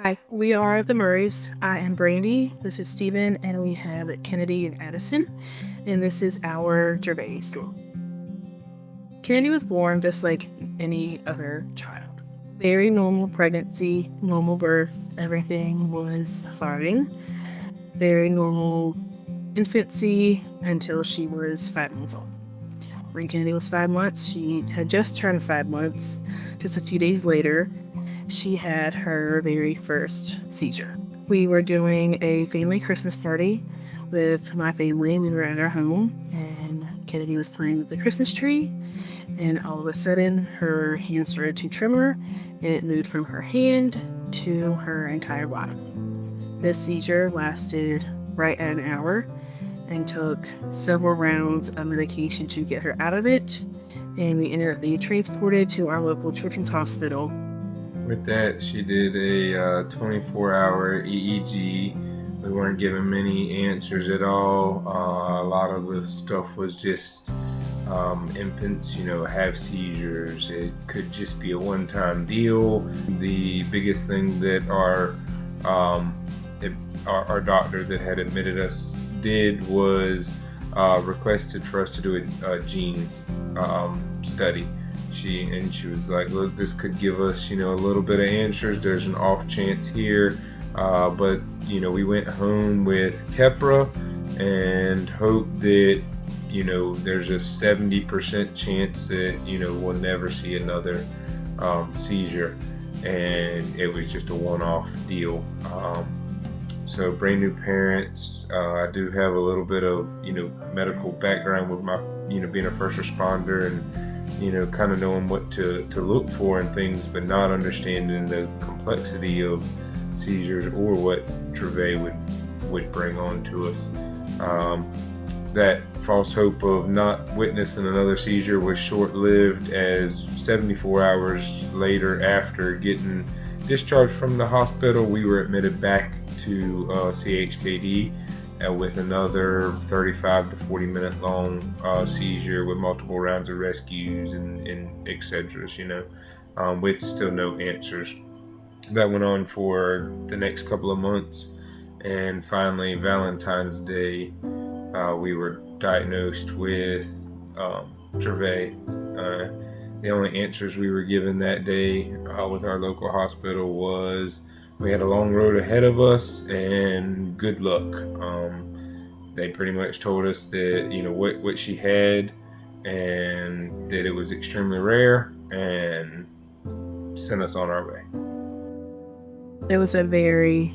Hi, we are the Murrays. I am Brandy. This is Steven, and we have Kenidee and Addison, and this is our Dravet story. Kenidee was born just like any other child. Very normal pregnancy, normal birth, everything was fine. Very normal infancy until she was 5 months old. When Kenidee was 5 months, she had just turned 5 months. Just a few days later, she had her very first seizure. We were doing a family Christmas party with my family. We were at our home, and Kenidee was playing with the Christmas tree, and all of a sudden her hand started to tremor, and it moved from her hand to her entire body. This seizure lasted right at an hour and took several rounds of medication to get her out of it, and we ended up being transported to our local children's hospital. With that, she did a 24-hour EEG. We weren't given many answers at all. A lot of the stuff was just infants, have seizures. It could just be a one-time deal. The biggest thing that our doctor that had admitted us did was requested for us to do a gene study. She was like, look, this could give us, a little bit of answers. There's an off chance here. But, we went home with Kepra and hoped that, there's a 70% chance that, we'll never see another seizure. And it was just a one-off deal. So brand new parents. I do have a little bit of, medical background with my, being a first responder and, kind of knowing what to look for and things, but not understanding the complexity of seizures or what Dravet would bring on to us. That false hope of not witnessing another seizure was short-lived, as 74 hours later, after getting discharged from the hospital, we were admitted back to CHKD with another 35 to 40 minute long seizure with multiple rounds of rescues and etc. With still no answers. That went on for the next couple of months, and finally Valentine's Day we were diagnosed with Dravet. The only answers we were given that day with our local hospital was we had a long road ahead of us and good luck. They pretty much told us that, what she had and that it was extremely rare, and sent us on our way. It was a very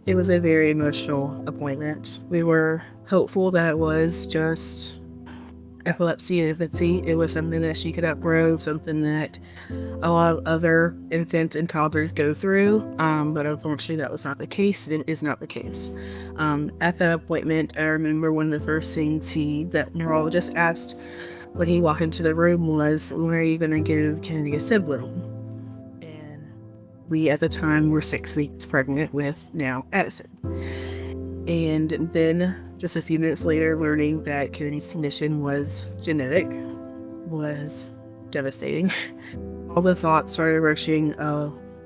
emotional appointment. We were hopeful that it was just epilepsy in infancy. It was something that she could outgrow, something that a lot of other infants and toddlers go through, but unfortunately that was not the case. It is not the case. At that appointment, I remember one of the first things that neurologist asked when he walked into the room was, when are you going to give Kenidee a sibling? And we at the time were 6 weeks pregnant with now Addison. And then just a few minutes later, learning that Kenidee's condition was genetic was devastating. All the thoughts started rushing.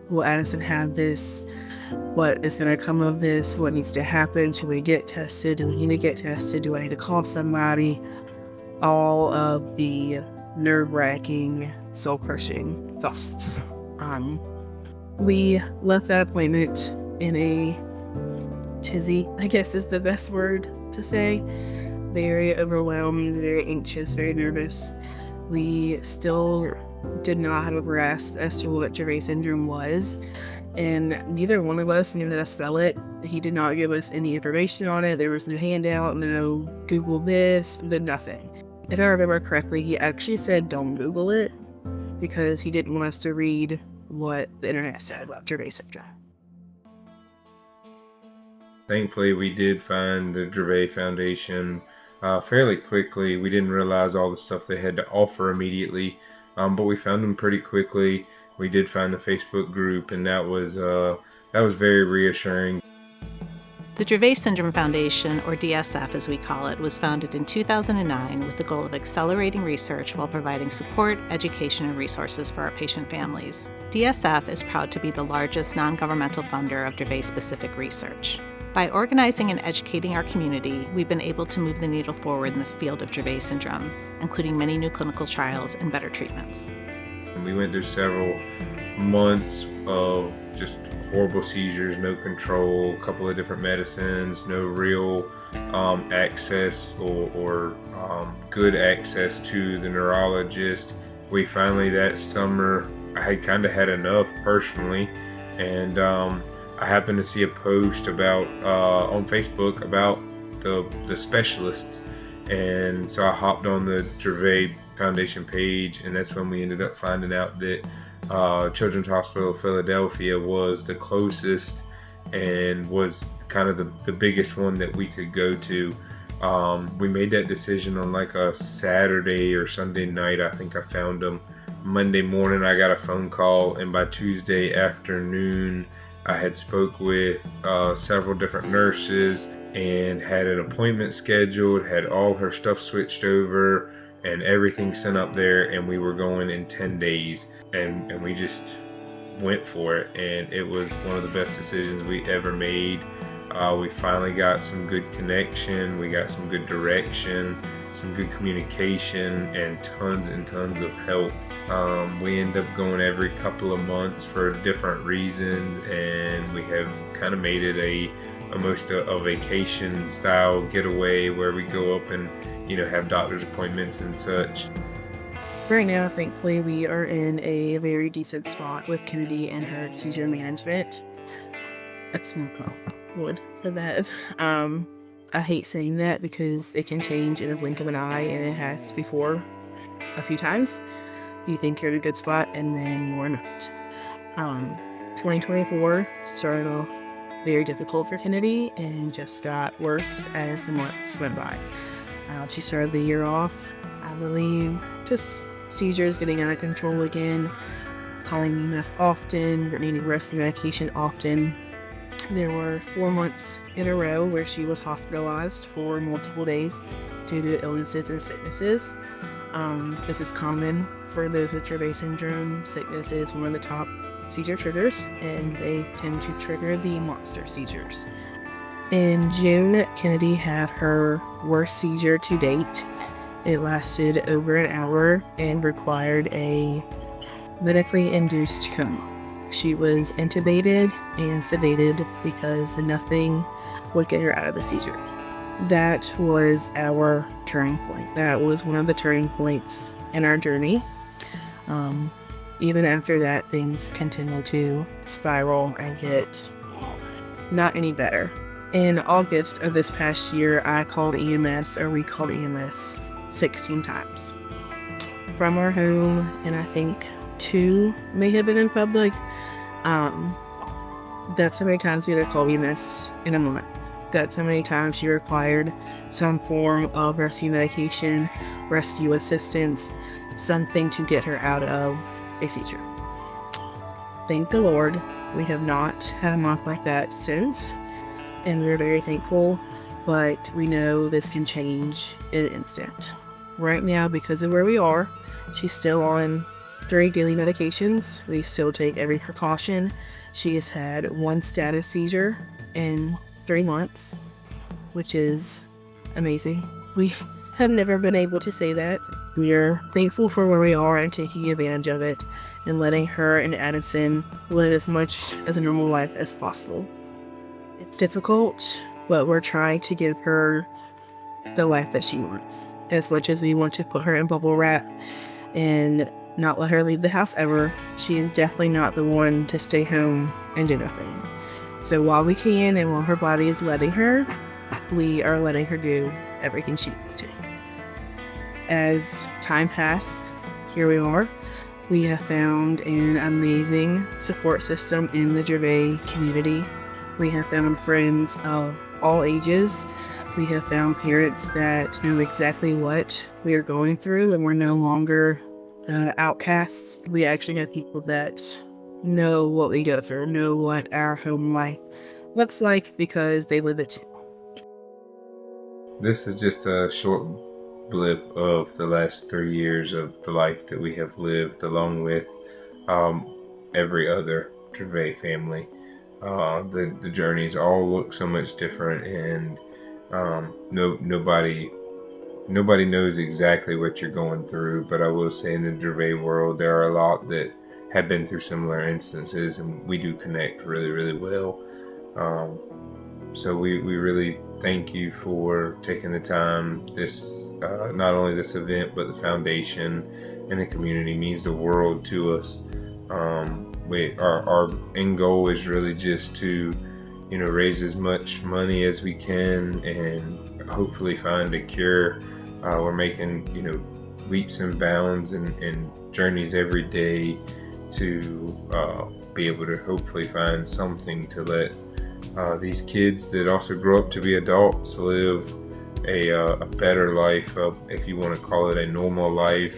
Will Addison have this? What is going to come of this? What needs to happen? Should we get tested? Do we need to get tested? Do I need to call somebody? All of the nerve-wracking, soul-crushing thoughts. We left that appointment in a tizzy, I guess is the best word to say. Very overwhelmed, very anxious, very nervous. We still did not have a grasp as to what Dravet syndrome was, and neither one of us felt it. He did not give us any information on it. There was no handout, no Google this, no nothing. If I remember correctly, he actually said don't Google it because he didn't want us to read what the internet said about Dravet syndrome. Thankfully, we did find the Dravet Foundation fairly quickly. We didn't realize all the stuff they had to offer immediately, but we found them pretty quickly. We did find the Facebook group, and that was very reassuring. The Dravet Syndrome Foundation, or DSF as we call it, was founded in 2009 with the goal of accelerating research while providing support, education, and resources for our patient families. DSF is proud to be the largest non-governmental funder of Dravet-specific research. By organizing and educating our community, we've been able to move the needle forward in the field of Dravet syndrome, including many new clinical trials and better treatments. We went through several months of just horrible seizures, no control, a couple of different medicines, no real access or good access to the neurologist. We finally, that summer, I had kind of had enough personally, and I happened to see a post about on Facebook about the specialists, and so I hopped on the Dravet Foundation page, and that's when we ended up finding out that Children's Hospital of Philadelphia was the closest and was kind of the biggest one that we could go to. We made that decision on like a Saturday or Sunday night. I think I found them. Monday morning I got a phone call, and by Tuesday afternoon I had spoke with several different nurses and had an appointment scheduled, had all her stuff switched over and everything sent up there, and we were going in 10 days, and we just went for it, and it was one of the best decisions we ever made. We finally got some good connection, we got some good direction, some good communication, and tons of help. We end up going every couple of months for different reasons, and we have kind of made it almost a vacation style getaway where we go up and have doctor's appointments and such. Right now, thankfully, we are in a very decent spot with Kenidee and her seizure management. That's not wood for that. I hate saying that because it can change in a blink of an eye, and it has before a few times. You think you're in a good spot, and then you're not. 2024 started off very difficult for Kenidee and just got worse as the months went by. She started the year off, I believe, just seizures getting out of control again, calling EMS often, needing rescue medication often. There were 4 months in a row where she was hospitalized for multiple days due to illnesses and sicknesses. This is common for those with Dravet syndrome. Sickness is one of the top seizure triggers, and they tend to trigger the monster seizures. In June, Kenidee had her worst seizure to date. It lasted over an hour and required a medically induced coma. She was intubated and sedated because nothing would get her out of the seizure. That was our turning point. That was one of the turning points in our journey. Even after that, things continued to spiral and get not any better. In August of this past year, I called EMS, or we called EMS, 16 times. From our home, and I think 2 may have been in public. That's how many times we had to call EMS in a month. That's how many times she required some form of rescue medication, rescue assistance, something to get her out of a seizure. Thank the Lord, we have not had a month like that since, and we're very thankful, but we know this can change in an instant. Right now, because of where we are, she's still on 3 daily medications. We still take every precaution. She has had 1 status seizure in 3 months, which is amazing. We have never been able to say that. We are thankful for where we are and taking advantage of it and letting her and Addison live as much as a normal life as possible. It's difficult, but we're trying to give her the life that she wants. As much as we want to put her in bubble wrap and not let her leave the house ever, she is definitely not the one to stay home and do nothing. So while we can and while her body is letting her, we are letting her do everything she needs to. As time passed, here we are. We have found an amazing support system in the Dravet community. We have found friends of all ages. We have found parents that know exactly what we are going through, and we're no longer outcasts. We actually have people that know what we go through, know what our home life what's like because they live it too. This is just a short blip of the last 3 years of the life that we have lived, along with every other Dravet family. The journeys all look so much different, and nobody knows exactly what you're going through. But I will say, in the Dravet world, there are a lot that have been through similar instances, and we do connect really, really well. So we really thank you for taking the time. This not only this event, but the foundation and the community means the world to us. Our end goal is really just to, raise as much money as we can and hopefully find a cure. We're making, leaps and bounds and journeys every day to be able to hopefully find something to let these kids that also grow up to be adults live a better life, if you want to call it a normal life,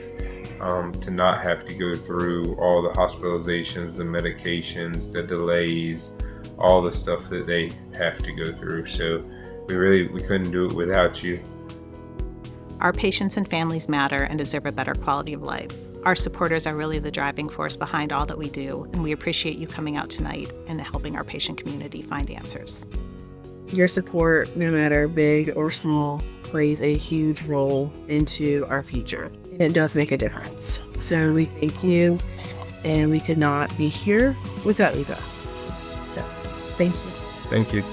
to not have to go through all the hospitalizations, the medications, the delays, all the stuff that they have to go through. So we couldn't do it without you. Our patients and families matter and deserve a better quality of life. Our supporters are really the driving force behind all that we do, and we appreciate you coming out tonight and helping our patient community find answers. Your support, no matter big or small, plays a huge role into our future. It does make a difference. So we thank you, and we could not be here without you guys. So, thank you. Thank you.